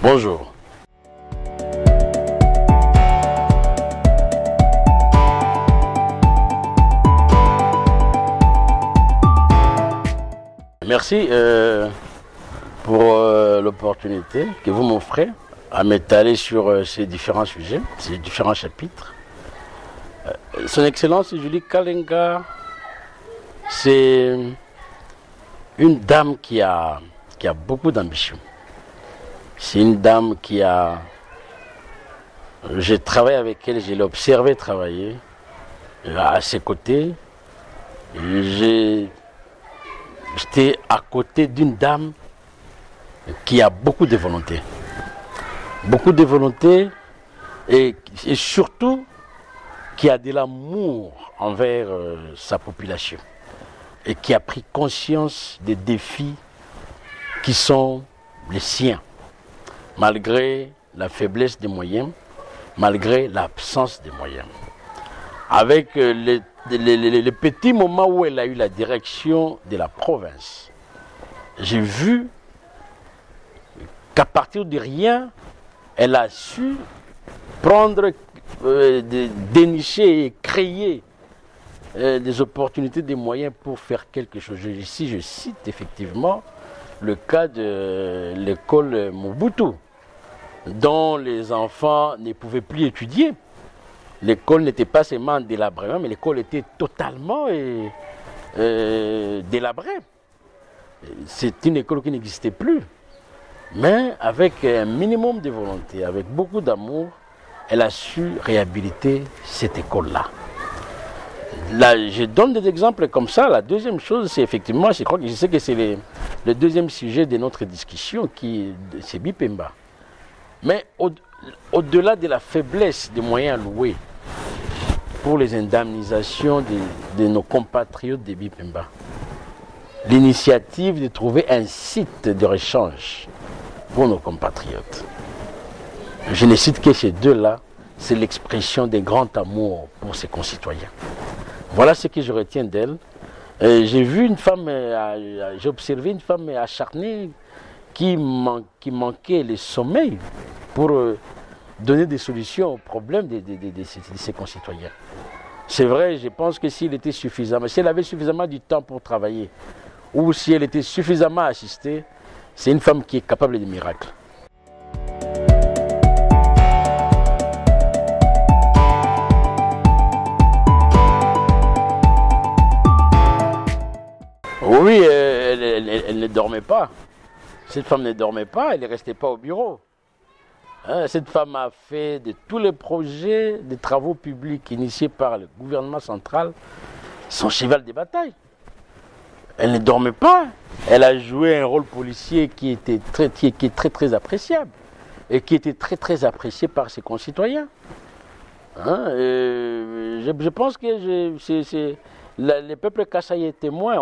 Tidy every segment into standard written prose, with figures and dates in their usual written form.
Bonjour. Merci pour l'opportunité que vous m'offrez à m'étaler sur ces différents sujets, ces différents chapitres. Son Excellence Julie Kalenga, c'est une dame qui a beaucoup d'ambition. C'est une dame qui a... J'ai travaillé avec elle, je l'ai observé travailler à ses côtés. J'étais à côté d'une dame qui a beaucoup de volonté. Beaucoup de volonté et surtout qui a de l'amour envers sa population et qui a pris conscience des défis qui sont les siens, malgré la faiblesse des moyens, malgré l'absence des moyens. Avec les petits moments où elle a eu la direction de la province, j'ai vu qu'à partir de rien, elle a su prendre, dénicher et créer des opportunités, des moyens pour faire quelque chose. Ici, je cite effectivement le cas de l'école Mobutu, dont les enfants ne pouvaient plus étudier. L'école n'était pas seulement délabrée, mais l'école était totalement délabrée. C'est une école qui n'existait plus. Mais avec un minimum de volonté, avec beaucoup d'amour, elle a su réhabiliter cette école-là. Là, je donne des exemples comme ça. La deuxième chose, c'est effectivement, je sais que c'est le deuxième sujet de notre discussion, c'est Bipemba. Mais au-delà de la faiblesse des moyens alloués pour les indemnisations de nos compatriotes de Bipemba, l'initiative de trouver un site de rechange pour nos compatriotes. Je ne cite que ces deux-là, c'est l'expression d'un grand amour pour ses concitoyens. Voilà ce que je retiens d'elle. J'ai vu une femme, j'ai observé une femme acharnée qui manquait le sommeil pour donner des solutions aux problèmes de ses concitoyens. C'est vrai, je pense que si elle avait suffisamment de temps pour travailler, ou si elle était suffisamment assistée, c'est une femme qui est capable de miracles. Oui, elle ne dormait pas. Cette femme ne dormait pas, elle ne restait pas au bureau. Cette femme a fait de tous les projets de travaux publics initiés par le gouvernement central son cheval de bataille. Elle ne dormait pas. Elle a joué un rôle policier qui est très appréciable et qui était très apprécié par ses concitoyens. Je pense que le peuple Kasaï est témoin.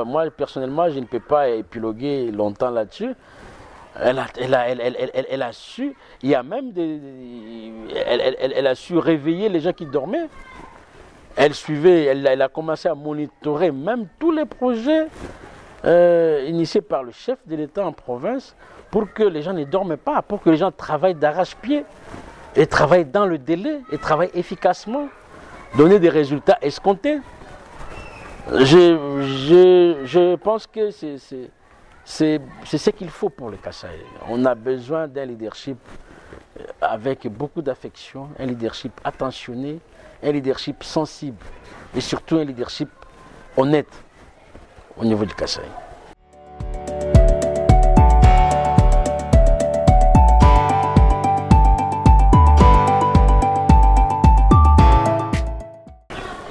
Moi, personnellement, je ne peux pas épiloguer longtemps là-dessus. Elle a su, il y a même elle a su réveiller les gens qui dormaient. Elle a commencé à monitorer même tous les projets initiés par le chef de l'État en province pour que les gens ne dorment pas, pour que les gens travaillent d'arrache-pied et travaillent dans le délai et travaillent efficacement, donner des résultats escomptés. Je pense que c'est ce qu'il faut pour le Kasaï. On a besoin d'un leadership avec beaucoup d'affection, un leadership attentionné, un leadership sensible et surtout un leadership honnête au niveau du Kasaï.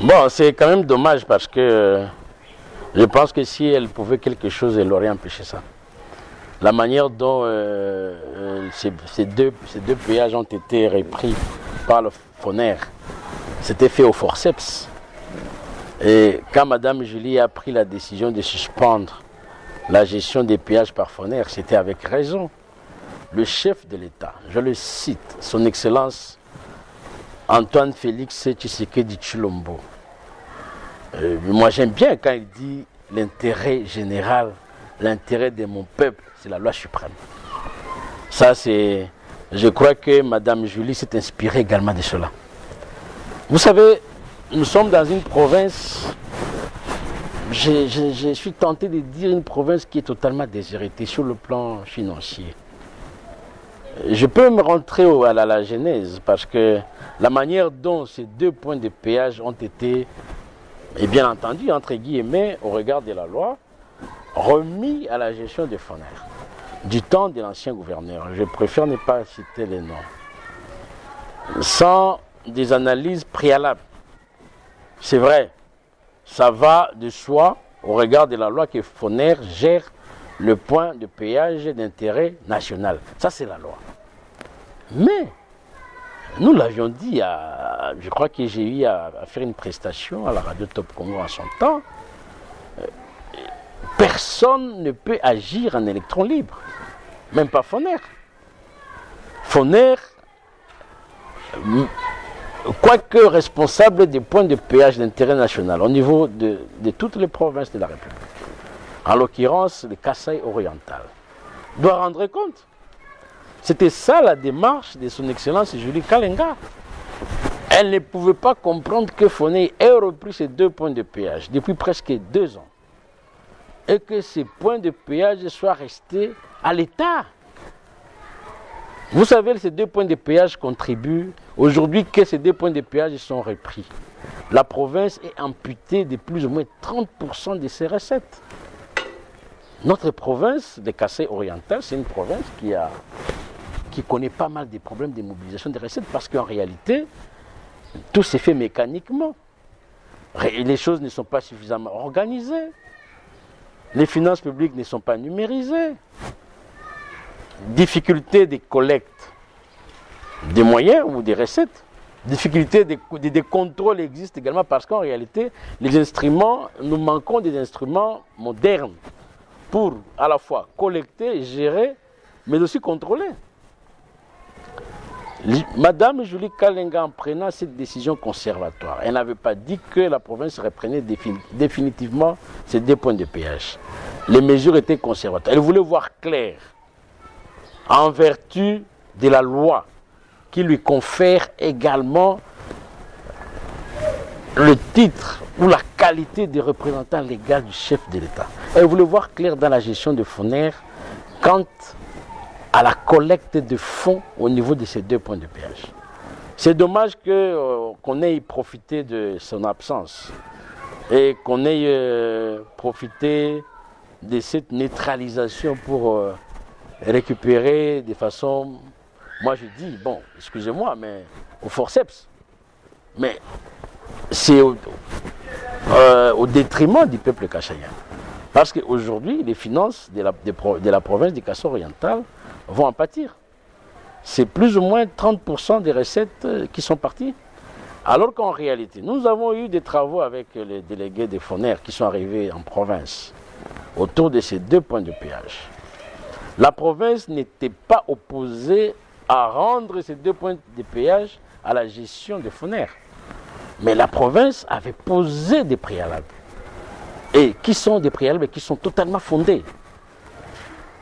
Bon, c'est quand même dommage parce que je pense que si elle pouvait quelque chose, elle aurait empêché ça. La manière dont ces deux péages ont été repris par le FONER, c'était fait au forceps. Et quand Mme Julie a pris la décision de suspendre la gestion des péages par FONER, c'était avec raison. Le chef de l'État, je le cite, son Excellence Antoine Félix Tshisekedi Tshilombo. Moi j'aime bien quand il dit l'intérêt général, l'intérêt de mon peuple, c'est la loi suprême. Ça, c'est... Je crois que Madame Julie s'est inspirée également de cela. Vous savez, nous sommes dans une province, je suis tenté de dire une province qui est totalement déshéritée sur le plan financier. Je peux me rentrer à la genèse parce que la manière dont ces 2 points de péage ont été, et bien entendu, entre guillemets, au regard de la loi, remis à la gestion de Foner, du temps de l'ancien gouverneur. Je préfère ne pas citer les noms. Sans des analyses préalables. C'est vrai, ça va de soi au regard de la loi que Foner gère le point de péage d'intérêt national. Ça, c'est la loi. Mais, nous l'avions dit, je crois que j'ai eu à faire une prestation à la radio Top Congo en son temps. Personne ne peut agir en électron libre. Même pas Foner. Foner, quoique responsable des points de péage d'intérêt national au niveau de toutes les provinces de la République, en l'occurrence le Kasaï oriental, doit rendre compte. C'était ça la démarche de son Excellence Julie Kalenga. Elle ne pouvait pas comprendre que Foner ait repris ces 2 points de péage depuis presque 2 ans et que ces points de péage soient restés à l'État. Vous savez, ces 2 points de péage contribuent. Aujourd'hui, que ces 2 points de péage sont repris, la province est amputée de plus ou moins 30% de ses recettes. Notre province de Kasaï oriental, c'est une province qui connaît pas mal des problèmes de mobilisation des recettes parce qu'en réalité, tout s'est fait mécaniquement. Les choses ne sont pas suffisamment organisées. Les finances publiques ne sont pas numérisées. Difficulté de collecte des moyens ou des recettes. Difficulté des contrôles existent également parce qu'en réalité, les instruments, nous manquons des instruments modernes pour à la fois collecter, gérer, mais aussi contrôler. Madame Julie Kalenga, en prenant cette décision conservatoire, elle n'avait pas dit que la province reprenait définitivement ces 2 points de péage. Les mesures étaient conservatoire. Elle voulait voir clair en vertu de la loi qui lui confère également le titre ou la qualité de représentant légal du chef de l'État. Elle voulait voir clair dans la gestion de Foner quant à la collecte de fonds au niveau de ces 2 points de péage. C'est dommage qu'on ait profité de son absence et qu'on ait profité de cette neutralisation pour récupérer de façon, moi je dis, bon, excusez-moi, mais au forceps. Mais c'est au détriment du peuple kasaïen. Parce qu'aujourd'hui, les finances de la province du Kasaï oriental vont en pâtir. C'est plus ou moins 30% des recettes qui sont parties. Alors qu'en réalité, nous avons eu des travaux avec les délégués des Foner qui sont arrivés en province autour de ces 2 points de péage. La province n'était pas opposée à rendre ces 2 points de péage à la gestion des Foner. Mais la province avait posé des préalables. Et qui sont des préalables qui sont totalement fondés.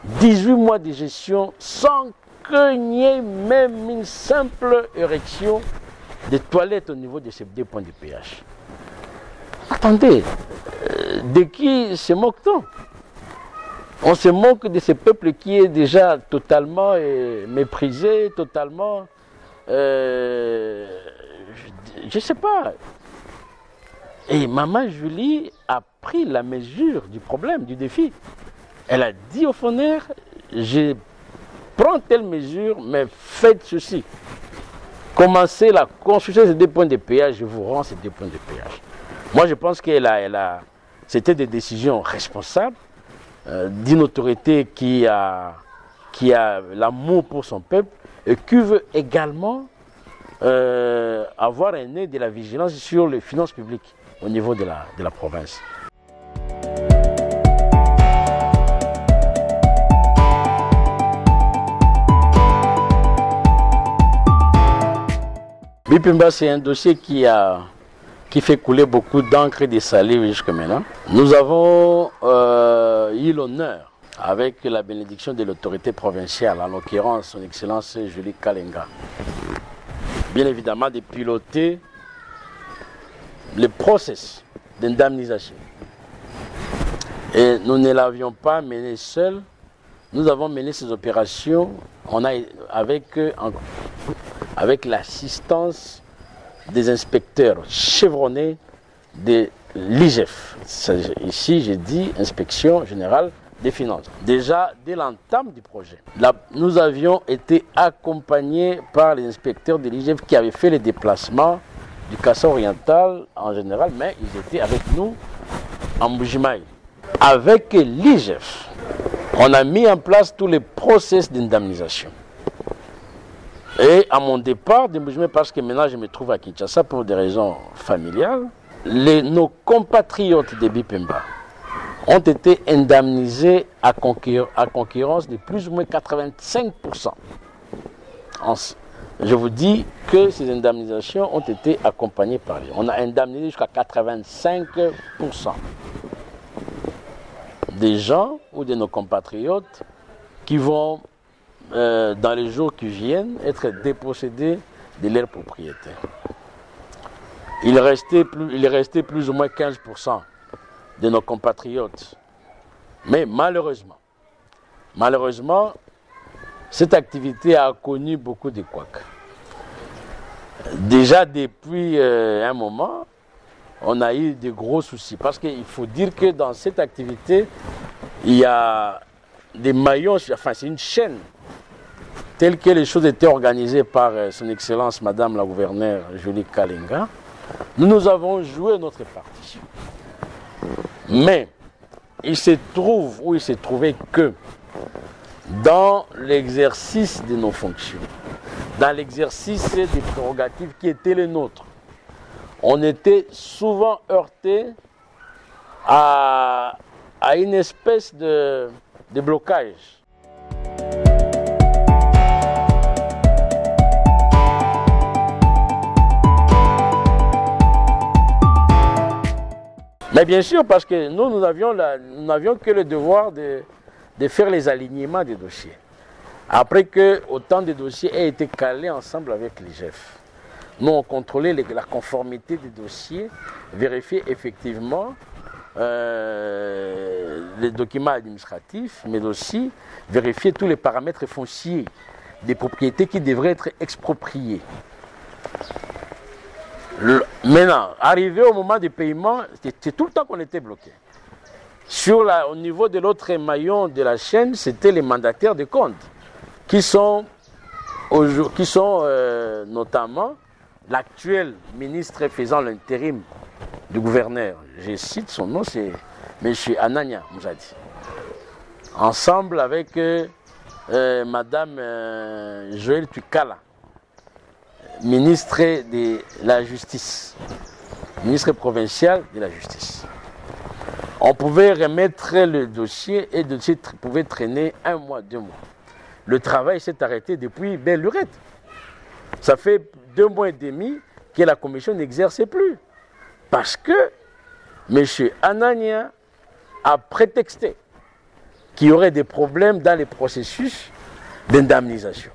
18 mois de gestion sans qu'il n'y ait même une simple érection de toilettes au niveau de ces 2 points de péage. Attendez, de qui se moque-t-on? On se moque de ce peuple qui est déjà totalement méprisé, totalement... je ne sais pas. Et Maman Julie a pris la mesure du problème, du défi. Elle a dit au Foner, je prends telle mesure, mais faites ceci. Commencez la construction de ces 2 points de péage, je vous rends ces 2 points de péage. Moi, je pense c'était des décisions responsables d'une autorité qui a l'amour pour son peuple et qui veut également avoir un œil de la vigilance sur les finances publiques au niveau de la province. Bipimba, c'est un dossier qui fait couler beaucoup d'encre et de salive jusqu'à maintenant. Nous avons eu l'honneur avec la bénédiction de l'autorité provinciale, en l'occurrence son Excellence Julie Kalenga. Bien évidemment, de piloter le process d'indemnisation. Et nous ne l'avions pas mené seul, nous avons mené ces opérations avec l'assistance des inspecteurs chevronnés de l'IGF. Ici, j'ai dit Inspection Générale des Finances. Déjà, dès l'entame du projet, nous avions été accompagnés par les inspecteurs de l'IGF qui avaient fait les déplacements du Kassa oriental en général, mais ils étaient avec nous en Mbujimaï. Avec l'IGF, on a mis en place tous les process d'indemnisation. Et à mon départ de Mbujimaï, parce que maintenant je me trouve à Kinshasa pour des raisons familiales, nos compatriotes de Bipemba ont été indemnisés à concurrence de plus ou moins 85%. Je vous dis que ces indemnisations ont été accompagnées par lui. On a indemnisé jusqu'à 85% des gens ou de nos compatriotes qui vont, dans les jours qui viennent, être dépossédés de leurs propriétés. Il restait plus ou moins 15% de nos compatriotes. Mais malheureusement, cette activité a connu beaucoup de couacs. Déjà depuis un moment, on a eu de gros soucis. Parce qu'il faut dire que dans cette activité, il y a des maillons, enfin c'est une chaîne, telle que les choses étaient organisées par son Excellence Madame la Gouverneure Julie Kalenga. Nous avons joué notre partition. Mais il s'est trouvé que dans l'exercice de nos fonctions, dans l'exercice des prérogatives qui étaient les nôtres, on était souvent heurté à une espèce de blocage. Mais bien sûr, parce que nous n'avions que le devoir de faire les alignements des dossiers. Après que autant de dossiers aient été calés ensemble avec l'IGF. Nous, on contrôlait la conformité des dossiers, vérifier effectivement les documents administratifs, mais aussi vérifier tous les paramètres fonciers des propriétés qui devraient être expropriées. Maintenant, arrivé au moment du paiement, c'est tout le temps qu'on était bloqué. Au niveau de l'autre maillon de la chaîne, c'était les mandataires de comptes, qui sont notamment l'actuel ministre faisant l'intérim du gouverneur. Je cite son nom, c'est M. Anania Mouzadi. Ensemble avec Madame Joël Tukala, ministre de la Justice, ministre provincial de la Justice. On pouvait remettre le dossier et le dossier pouvait traîner 1 mois, 2 mois. Le travail s'est arrêté depuis belle lurette. Ça fait 2 mois et demi que la commission n'exerçait plus. Parce que M. Anania a prétexté qu'il y aurait des problèmes dans les processus d'indemnisation.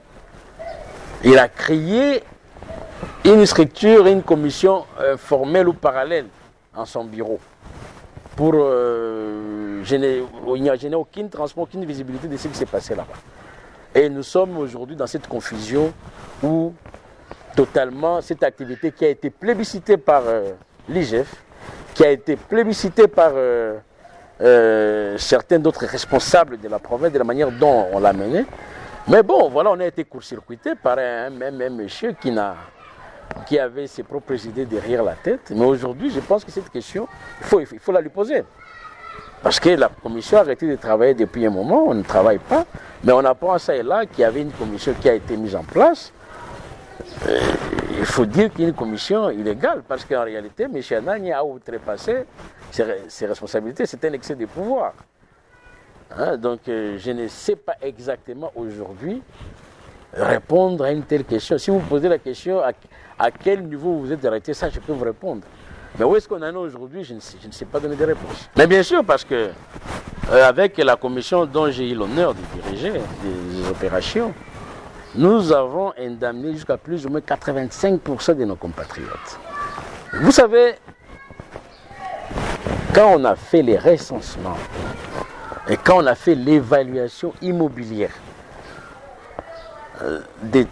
Il a créé une structure, une commission formelle ou parallèle en son bureau. Je n'ai aucune transmission, aucune visibilité de ce qui s'est passé là-bas. Et nous sommes aujourd'hui dans cette confusion où totalement cette activité qui a été plébiscitée par l'IGF, qui a été plébiscitité par certains d'autres responsables de la province, de la manière dont on l'a menée. Mais bon, voilà, on a été court-circuité par un monsieur qui avait ses propres idées derrière la tête. Mais aujourd'hui, je pense que cette question, il faut la lui poser. Parce que la commission a arrêté de travailler depuis un moment, on ne travaille pas. Mais on apprend ça et là qu'il y avait une commission qui a été mise en place. Il faut dire qu'il y a une commission illégale, parce qu'en réalité, M. Anania a outrepassé ses responsabilités, c'est un excès de pouvoir. Donc je ne sais pas exactement aujourd'hui répondre à une telle question. Si vous me posez la question à quel niveau vous êtes arrêté, ça je peux vous répondre. Mais où est-ce qu'on en est aujourd'hui, je ne sais pas donner des réponses. Mais bien sûr, parce que avec la commission dont j'ai eu l'honneur de diriger des opérations, nous avons indemnisé jusqu'à plus ou moins 85% de nos compatriotes. Vous savez, quand on a fait les recensements et quand on a fait l'évaluation immobilière de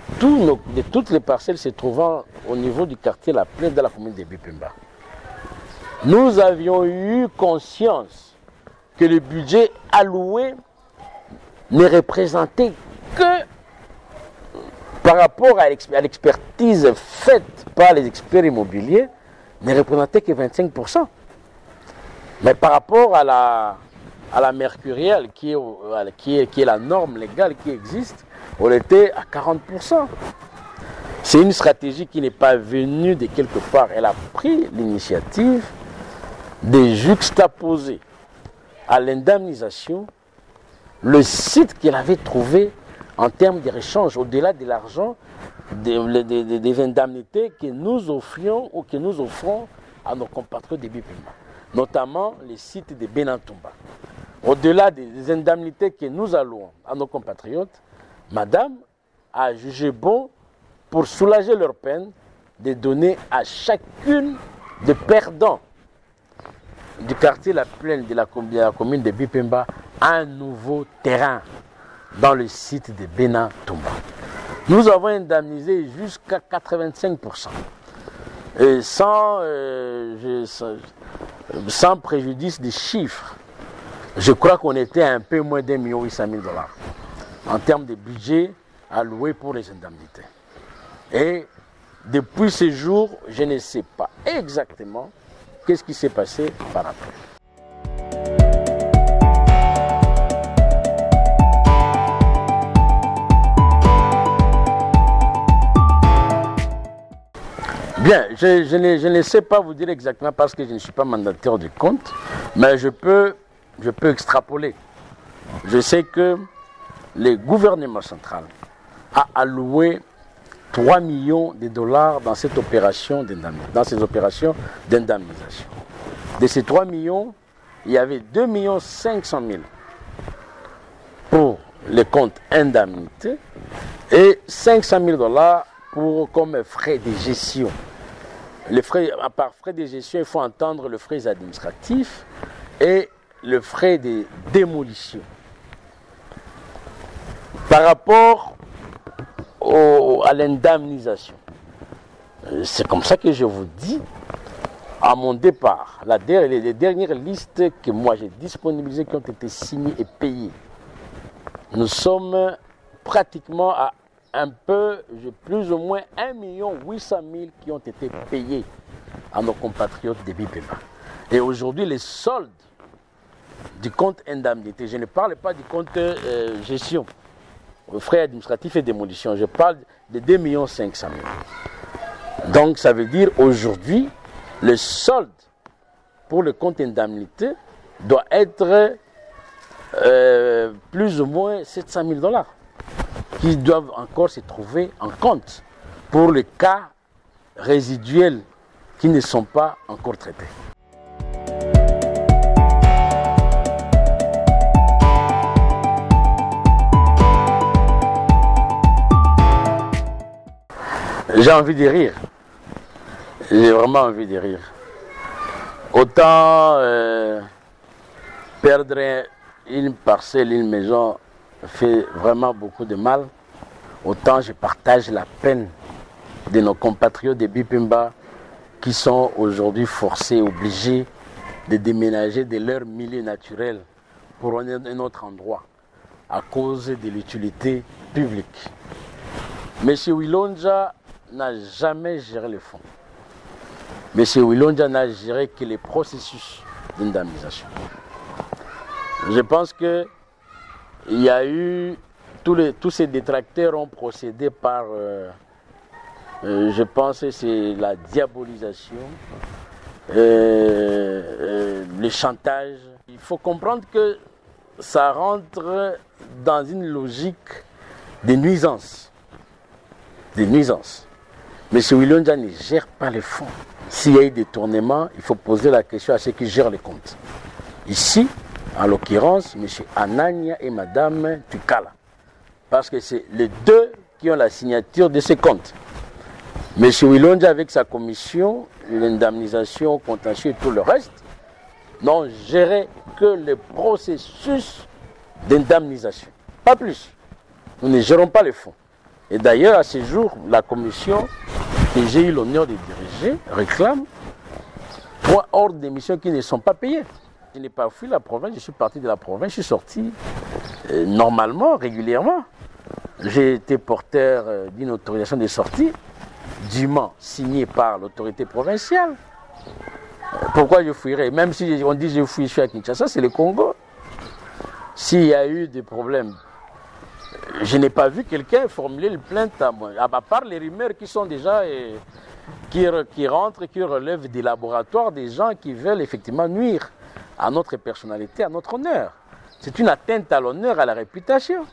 toutes les parcelles se trouvant au niveau du quartier La Plaine de la commune de Bipemba, nous avions eu conscience que le budget alloué ne représentait que par rapport à l'expertise faite par les experts immobiliers, ne représentait que 25%. Mais par rapport à la mercurielle, qui est la norme légale qui existe, on était à 40%. C'est une stratégie qui n'est pas venue de quelque part. Elle a pris l'initiative de juxtaposer à l'indemnisation le site qu'elle avait trouvé en termes de rechange, au-delà de l'argent, des indemnités que nous offrions ou que nous offrons à nos compatriotes de Bipemba, notamment les sites de Benantumba. Au-delà des indemnités que nous allouons à nos compatriotes, Madame a jugé bon, pour soulager leur peine, de donner à chacune des perdants du quartier La Plaine de la commune de Bipemba un nouveau terrain dans le site de Benantumba. Nous avons indemnisé jusqu'à 85%. Et sans préjudice des chiffres, je crois qu'on était à un peu moins d'1,8 million en termes de budget alloué pour les indemnités. Et depuis ce jour, je ne sais pas exactement qu'est-ce qui s'est passé par après. Bien, je ne sais pas vous dire exactement parce que je ne suis pas mandataire du compte, mais je peux extrapoler. Je sais que le gouvernement central a alloué 3 millions de dollars dans cette opération d'indemnisation. De ces 3 millions, il y avait 2 500 000 pour les comptes indemnités et 500 000 dollars comme frais de gestion. Les frais, à part frais de gestion, il faut entendre le frais administratif et le frais de démolition. Par rapport à l'indemnisation, c'est comme ça que je vous dis, à mon départ, les dernières listes que moi j'ai disponibilisées, qui ont été signées et payées, nous sommes pratiquement à plus ou moins 1,8 million qui ont été payés à nos compatriotes de Bipemba. Et aujourd'hui, les soldes du compte indemnité, je ne parle pas du compte gestion, frais administratifs et démolition, je parle de 2 500 000. Donc ça veut dire aujourd'hui, le solde pour le compte indemnité doit être plus ou moins 700 000 dollars. Qui doivent encore se trouver en compte pour les cas résiduels qui ne sont pas encore traités. J'ai envie de rire. J'ai vraiment envie de rire. Autant perdre une parcelle, une maison, fait vraiment beaucoup de mal, autant je partage la peine de nos compatriotes de Bipemba qui sont aujourd'hui forcés, obligés de déménager de leur milieu naturel pour un autre endroit à cause de l'utilité publique. M. Wilonja n'a jamais géré les fonds. M. Wilonja n'a géré que les processus d'indemnisation. Je pense que il y a eu, tous ces détracteurs ont procédé par, je pense que c'est la diabolisation, le chantage. Il faut comprendre que ça rentre dans une logique de nuisance. Des nuisances. M. Wilonja ne gère pas les fonds. S'il y a eu des détournements, il faut poser la question à ceux qui gèrent les comptes. Ici, en l'occurrence M. Anania et Mme Tukala. Parce que c'est les deux qui ont la signature de ces comptes. M. Wilonja, avec sa commission, l'indemnisation, contentieux et tout le reste, n'ont géré que le processus d'indemnisation. Pas plus. Nous ne gérons pas les fonds. Et d'ailleurs, à ce jour, la commission que j'ai eu l'honneur de diriger réclame points hors d'émission qui ne sont pas payés. Je n'ai pas fui la province, je suis parti de la province, je suis sorti normalement, régulièrement. J'ai été porteur d'une autorisation de sortie, dûment signée par l'autorité provinciale. Pourquoi je fuirais? Même si on dit je fuis, je suis à Kinshasa, c'est le Congo. S'il y a eu des problèmes, je n'ai pas vu quelqu'un formuler une plainte à moi, à part les rumeurs qui sont déjà, qui rentrent, qui relèvent des laboratoires, des gens qui veulent effectivement nuire à notre personnalité, à notre honneur. C'est une atteinte à l'honneur, à la réputation.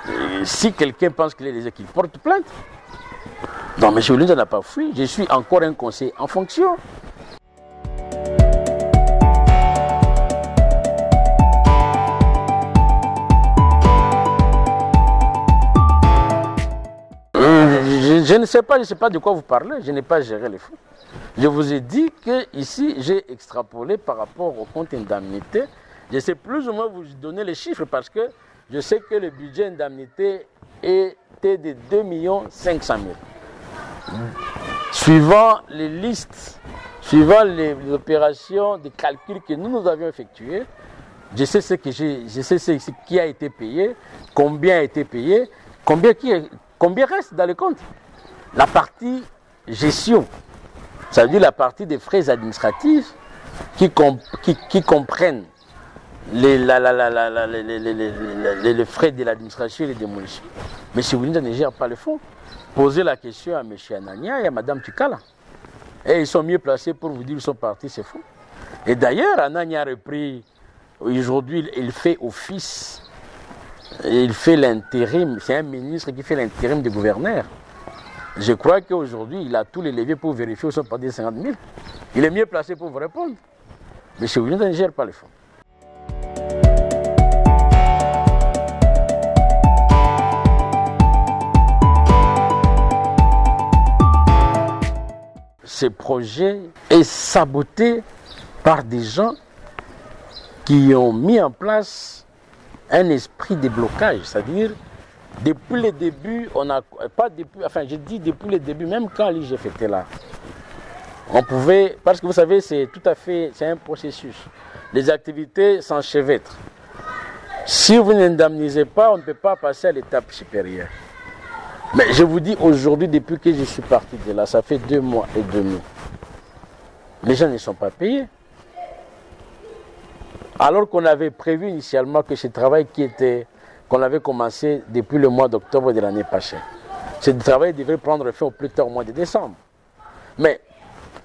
Et si quelqu'un pense qu'il porte plainte, non, M. Wilonja n'a pas fui, je suis encore un conseiller en fonction. Je ne sais pas de quoi vous parlez, je n'ai pas géré les fonds. Je vous ai dit que ici j'ai extrapolé par rapport au compte indemnité. Je sais plus ou moins vous donner les chiffres parce que je sais que le budget indemnité était de 2 500 000. Suivant les listes, suivant les opérations de calcul que nous avions effectuées, je sais ce qui a été payé, combien a été payé, combien reste dans le compte. La partie gestion, ça veut dire la partie des frais administratifs qui comprennent les frais de l'administration et les démolitions. M. Wilonja ne gère pas le fonds. Posez la question à M. Anania et à Mme Tukala. Et ils sont mieux placés pour vous dire qu'ils sont partis, c'est faux. Et d'ailleurs, Anania a repris, aujourd'hui, il fait office, il fait l'intérim, c'est un ministre qui fait l'intérim du gouverneur. Je crois qu'aujourd'hui, il a tous les leviers pour vérifier où sont partis 50 000. Il est mieux placé pour vous répondre. M. Wilonja ne gère pas les fonds. Ce projet est saboté par des gens qui ont mis en place un esprit de blocage, c'est-à-dire depuis le début, depuis le début, même quand l'IGF était là, on pouvait, parce que vous savez, c'est un processus. Les activités s'enchevêtrent. Si vous n'indemnisez pas, on ne peut pas passer à l'étape supérieure. Mais je vous dis aujourd'hui, depuis que je suis parti de là, ça fait 2 mois et demi. Les gens ne sont pas payés. Alors qu'on avait prévu initialement que ce travail qu'on avait commencé depuis le mois d'octobre de l'année passée. Ce travail devrait prendre fin au plus tard au mois de décembre. Mais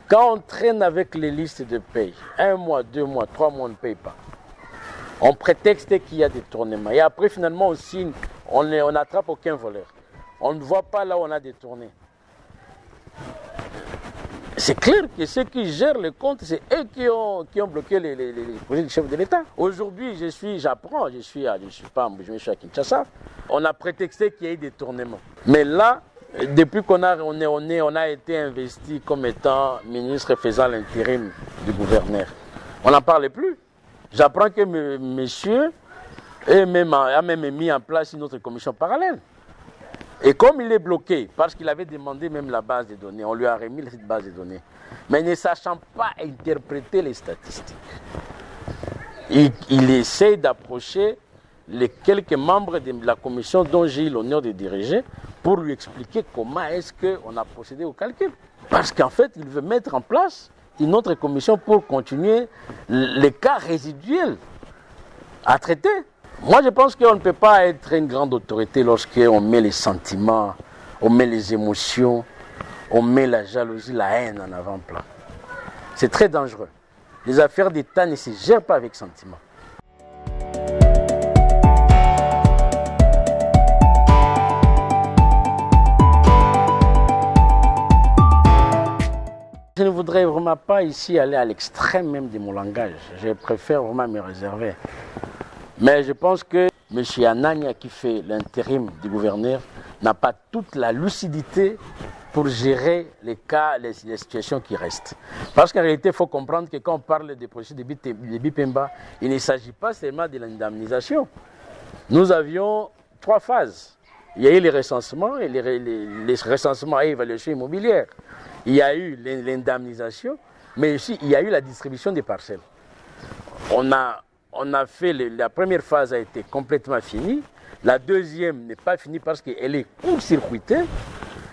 quand on traîne avec les listes de paye, 1 mois, 2 mois, 3 mois, on ne paye pas. On prétexte qu'il y a des tournements. Et après, finalement, aussi, on n'attrape aucun voleur. On ne voit pas là où on a détourné. C'est clair que ceux qui gèrent le compte, c'est eux qui ont bloqué les projets du chef de l'État. Aujourd'hui, j'apprends, je suis à Kinshasa. On a prétexté qu'il y ait des tournements. Mais là, depuis qu'on a été investi comme étant ministre faisant l'intérim du gouverneur, on n'en parle plus. J'apprends que monsieur a même mis en place une autre commission parallèle. Et comme il est bloqué, parce qu'il avait demandé même la base de données, on lui a remis cette base de données, mais ne sachant pas interpréter les statistiques, il essaie d'approcher les quelques membres de la commission dont j'ai eu l'honneur de diriger pour lui expliquer comment est-ce qu'on a procédé au calcul. Parce qu'en fait, il veut mettre en place une autre commission pour continuer les cas résiduels à traiter. Moi, je pense qu'on ne peut pas être une grande autorité lorsqu'on met les sentiments, on met les émotions, on met la jalousie, la haine en avant-plan. C'est très dangereux. Les affaires d'État ne se gèrent pas avec sentiment. Je ne voudrais vraiment pas ici aller à l'extrême même de mon langage. Je préfère vraiment me réserver. Mais je pense que M. Anania, qui fait l'intérim du gouverneur, n'a pas toute la lucidité pour gérer les cas, les situations qui restent. Parce qu'en réalité, il faut comprendre que quand on parle des procès de Bipemba, il ne s'agit pas seulement de l'indemnisation. Nous avions 3 phases. Il y a eu les recensements, et les recensements et évaluation immobilière. Il y a eu l'indemnisation, mais aussi il y a eu la distribution des parcelles. On a fait, la première phase a été complètement finie. La deuxième n'est pas finie parce qu'elle est court-circuitée.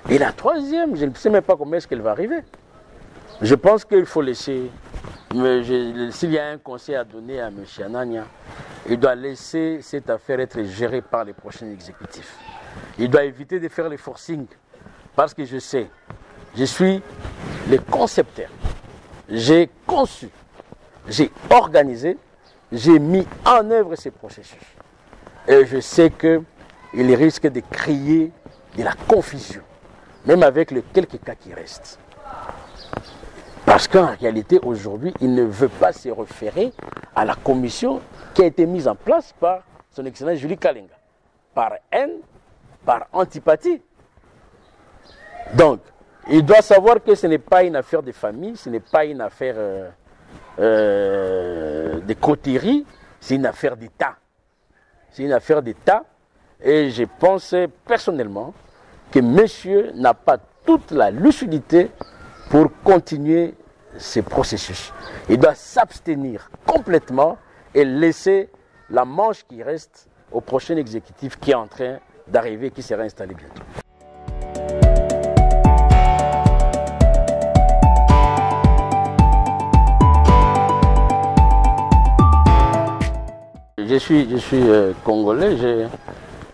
Et la troisième, je ne sais même pas comment est-ce qu'elle va arriver. Je pense qu'il faut laisser, s'il y a un conseil à donner à M. Anania, il doit laisser cette affaire être gérée par les prochains exécutifs. Il doit éviter de faire les forcings, parce que je sais, je suis le concepteur. J'ai conçu, j'ai organisé, j'ai mis en œuvre ces processus. Et je sais qu'il risque de créer de la confusion, même avec les quelques cas qui restent. Parce qu'en réalité, aujourd'hui, il ne veut pas se référer à la commission qui a été mise en place par son excellence Julie Kalenga. Par haine, par antipathie. Donc, il doit savoir que ce n'est pas une affaire de famille, ce n'est pas une affaire de coterie, c'est une affaire d'État. C'est une affaire d'État et je pense personnellement que monsieur n'a pas toute la lucidité pour continuer ce processus. Il doit s'abstenir complètement et laisser la manche qui reste au prochain exécutif qui est en train d'arriver, qui sera installé bientôt. Je suis congolais,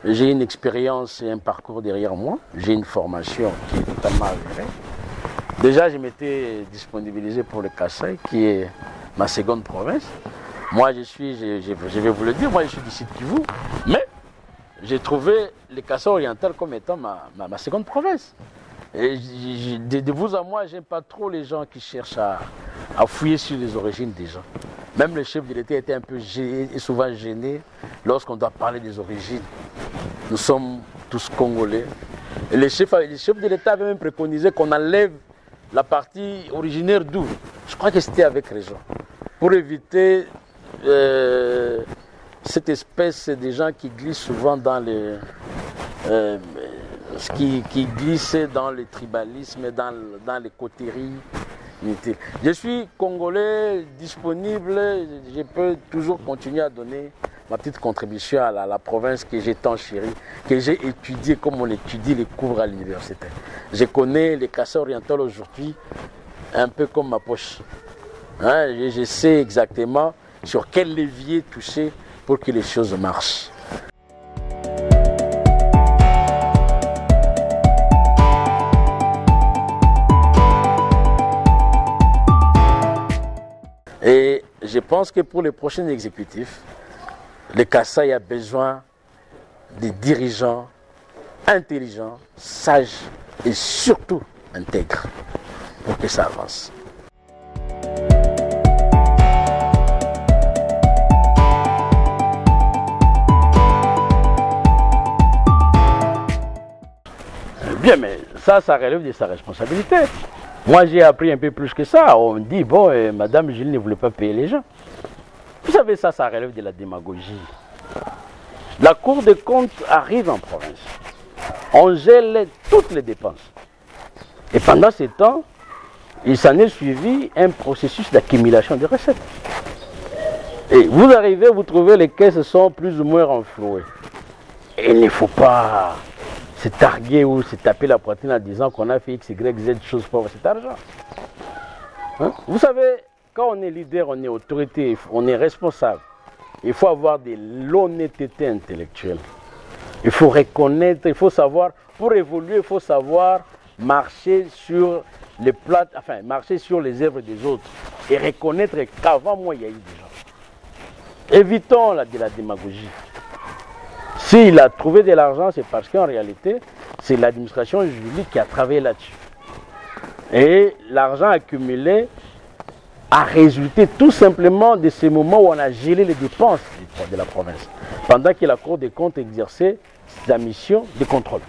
j'ai une expérience et un parcours derrière moi, j'ai une formation qui est totalement avérée. Déjà, je m'étais disponibilisé pour le Kasaï, qui est ma seconde province. Moi, je vais vous le dire, moi je suis d'ici de Kivu, mais j'ai trouvé le Kasaï oriental comme étant ma seconde province. Et de vous à moi, j'aime pas trop les gens qui cherchent à fouiller sur les origines des gens. Même le chef de l'État était un peu souvent gêné lorsqu'on doit parler des origines. Nous sommes tous Congolais. Et le chef de l'État avait même préconisé qu'on enlève la partie originaire d'où. Je crois que c'était avec raison. Pour éviter cette espèce de gens qui glissent souvent dans les... qui glissent dans le tribalisme, dans les coteries. Je suis Congolais, disponible, je peux toujours continuer à donner ma petite contribution à la province que j'ai tant chérie, que j'ai étudiée comme on étudie les cours à l'université. Je connais les Kasaï orientaux aujourd'hui un peu comme ma poche. Hein, je sais exactement sur quel levier toucher pour que les choses marchent. Et je pense que pour les prochains exécutifs, le Kasaï a besoin de dirigeants intelligents, sages et surtout intègres pour que ça avance. Bien, mais ça relève de sa responsabilité. Moi, j'ai appris un peu plus que ça. On me dit, bon, Madame Julie ne voulait pas payer les gens. Vous savez, ça relève de la démagogie. La Cour des comptes arrive en province. On gèle toutes les dépenses. Et pendant ce temps, il s'en est suivi un processus d'accumulation de recettes. Et vous arrivez, vous trouvez les caisses sont plus ou moins renflouées. Et il ne faut pas se targuer ou se taper la poitrine en disant qu'on a fait X, Y, Z choses pour cet argent. Hein? Vous savez, quand on est leader, on est autorité, on est responsable. Il faut avoir de l'honnêteté intellectuelle. Il faut reconnaître, il faut savoir, pour évoluer, il faut savoir marcher sur les plates, enfin, marcher sur les œuvres des autres et reconnaître qu'avant moi, il y a eu des gens. Évitons de la démagogie. S'il a trouvé de l'argent, c'est parce qu'en réalité, c'est l'administration Julie qui a travaillé là-dessus. Et l'argent accumulé a résulté tout simplement de ces moments où on a gelé les dépenses de la province, pendant que la Cour des comptes exerçait sa mission de contrôle.